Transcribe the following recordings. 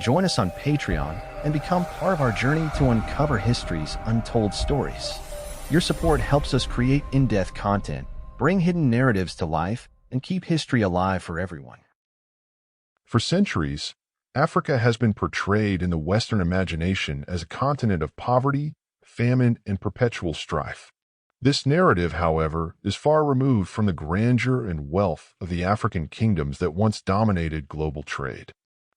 Join us on Patreon and become part of our journey to uncover history's untold stories. Your support helps us create in-depth content, bring hidden narratives to life, and keep history alive for everyone. For centuries, Africa has been portrayed in the Western imagination as a continent of poverty, famine, and perpetual strife. This narrative, however, is far removed from the grandeur and wealth of the African kingdoms that once dominated global trade.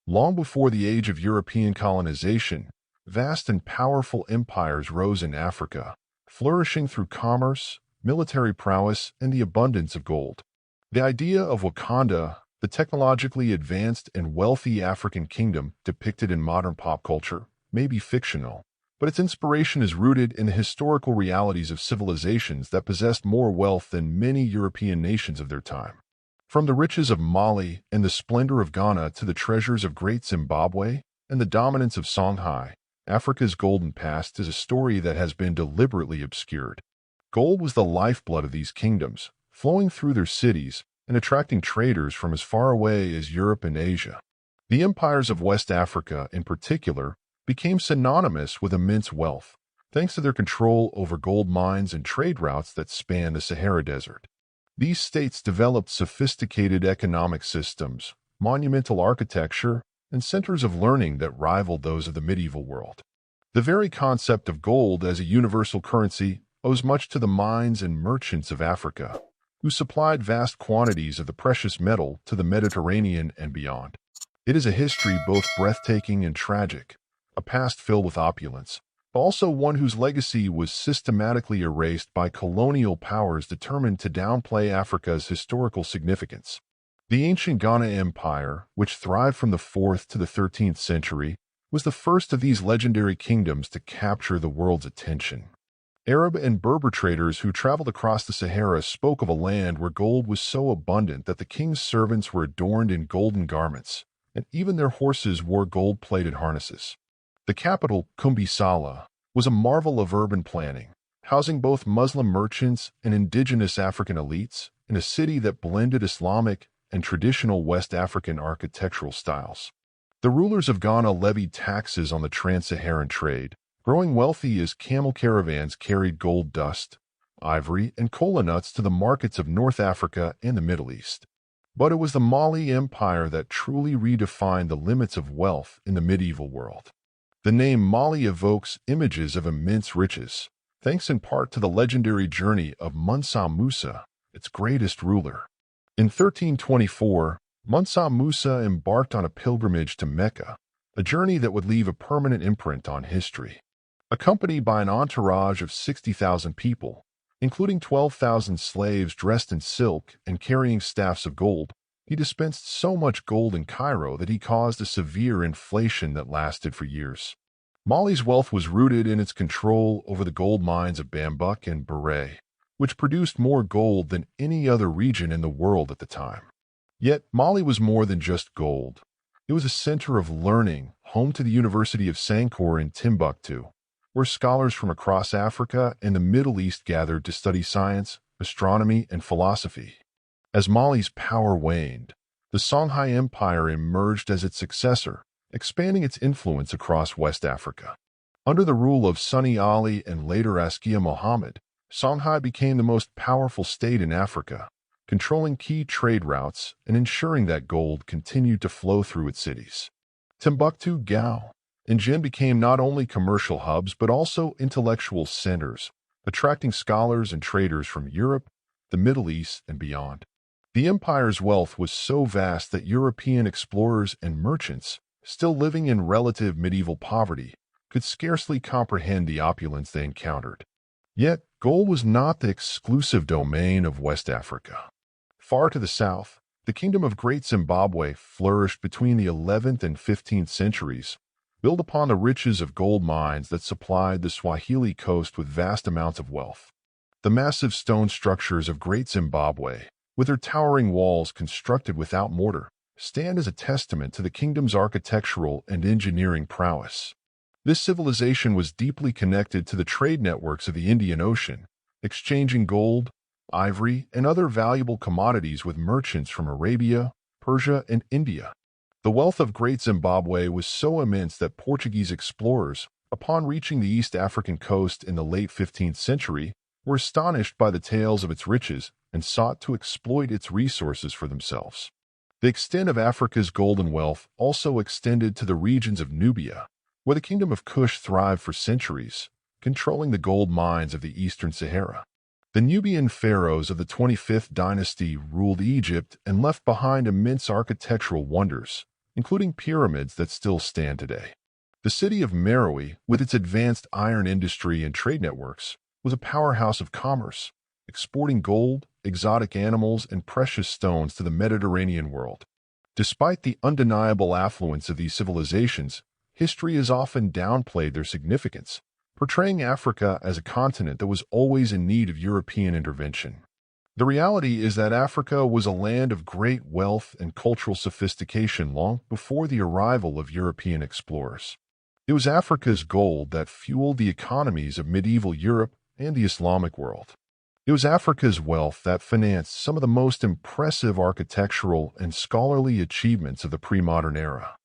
Long before the age of European colonization, vast and powerful empires rose in Africa, flourishing through commerce, military prowess, and the abundance of gold. The idea of Wakanda, the technologically advanced and wealthy African kingdom depicted in modern pop culture, may be fictional, but its inspiration is rooted in the historical realities of civilizations that possessed more wealth than many European nations of their time. From the riches of Mali and the splendor of Ghana to the treasures of Great Zimbabwe and the dominance of Songhai, Africa's golden past is a story that has been deliberately obscured. Gold was the lifeblood of these kingdoms, flowing through their cities and attracting traders from as far away as Europe and Asia. The empires of West Africa, in particular, became synonymous with immense wealth, thanks to their control over gold mines and trade routes that span the Sahara Desert. These states developed sophisticated economic systems, monumental architecture, and centers of learning that rivaled those of the medieval world. The very concept of gold as a universal currency owes much to the mines and merchants of Africa, who supplied vast quantities of the precious metal to the Mediterranean and beyond. It is a history both breathtaking and tragic, a past filled with opulence, but also one whose legacy was systematically erased by colonial powers determined to downplay Africa's historical significance. The ancient Ghana Empire, which thrived from the 4th to the 13th century, was the first of these legendary kingdoms to capture the world's attention. Arab and Berber traders who traveled across the Sahara spoke of a land where gold was so abundant that the king's servants were adorned in golden garments, and even their horses wore gold-plated harnesses. The capital, Kumbisala, was a marvel of urban planning, housing both Muslim merchants and indigenous African elites in a city that blended Islamic and traditional West African architectural styles. The rulers of Ghana levied taxes on the trans-Saharan trade, growing wealthy as camel caravans carried gold dust, ivory, and kola nuts to the markets of North Africa and the Middle East. But it was the Mali Empire that truly redefined the limits of wealth in the medieval world. The name Mali evokes images of immense riches, thanks in part to the legendary journey of Mansa Musa, its greatest ruler. In 1324, Mansa Musa embarked on a pilgrimage to Mecca, a journey that would leave a permanent imprint on history. Accompanied by an entourage of 60,000 people, including 12,000 slaves dressed in silk and carrying staffs of gold, he dispensed so much gold in Cairo that he caused a severe inflation that lasted for years. Mali's wealth was rooted in its control over the gold mines of Bambuk and Beret, which produced more gold than any other region in the world at the time. Yet, Mali was more than just gold. It was a center of learning, home to the University of Sankore in Timbuktu, where scholars from across Africa and the Middle East gathered to study science, astronomy, and philosophy. As Mali's power waned, the Songhai Empire emerged as its successor, expanding its influence across West Africa. Under the rule of Sunni Ali and later Askia Muhammad, Songhai became the most powerful state in Africa, controlling key trade routes and ensuring that gold continued to flow through its cities. Timbuktu, Gao, and Jin became not only commercial hubs but also intellectual centers, attracting scholars and traders from Europe, the Middle East, and beyond. The empire's wealth was so vast that European explorers and merchants, still living in relative medieval poverty, could scarcely comprehend the opulence they encountered. Yet, gold was not the exclusive domain of West Africa. Far to the south, the kingdom of Great Zimbabwe flourished between the 11th and 15th centuries, built upon the riches of gold mines that supplied the Swahili coast with vast amounts of wealth. The massive stone structures of Great Zimbabwe, with their towering walls constructed without mortar, stand as a testament to the kingdom's architectural and engineering prowess. This civilization was deeply connected to the trade networks of the Indian Ocean, exchanging gold, ivory, and other valuable commodities with merchants from Arabia, Persia, and India. The wealth of Great Zimbabwe was so immense that Portuguese explorers, upon reaching the East African coast in the late 15th century, were astonished by the tales of its riches and sought to exploit its resources for themselves. The extent of Africa's golden wealth also extended to the regions of Nubia, where the kingdom of Kush thrived for centuries, controlling the gold mines of the Eastern Sahara. The Nubian pharaohs of the 25th dynasty ruled Egypt and left behind immense architectural wonders, including pyramids that still stand today. The city of Meroe, with its advanced iron industry and trade networks, was a powerhouse of commerce, exporting gold, exotic animals, and precious stones to the Mediterranean world. Despite the undeniable affluence of these civilizations, history has often downplayed their significance, portraying Africa as a continent that was always in need of European intervention. The reality is that Africa was a land of great wealth and cultural sophistication long before the arrival of European explorers. It was Africa's gold that fueled the economies of medieval Europe and the Islamic world. It was Africa's wealth that financed some of the most impressive architectural and scholarly achievements of the pre-modern era.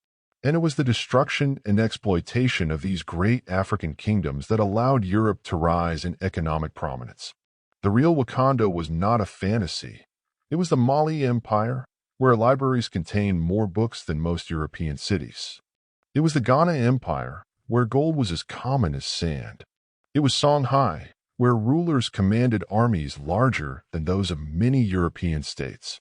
And it was the destruction and exploitation of these great African kingdoms that allowed Europe to rise in economic prominence. The real Wakanda was not a fantasy. It was the Mali Empire, where libraries contained more books than most European cities. It was the Ghana Empire, where gold was as common as sand. It was Songhai, where rulers commanded armies larger than those of many European states.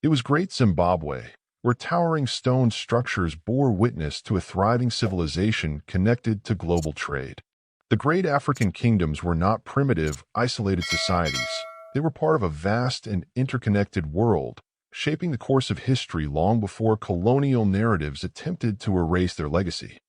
It was Great Zimbabwe, where towering stone structures bore witness to a thriving civilization connected to global trade. The great African kingdoms were not primitive, isolated societies. They were part of a vast and interconnected world, shaping the course of history long before colonial narratives attempted to erase their legacy.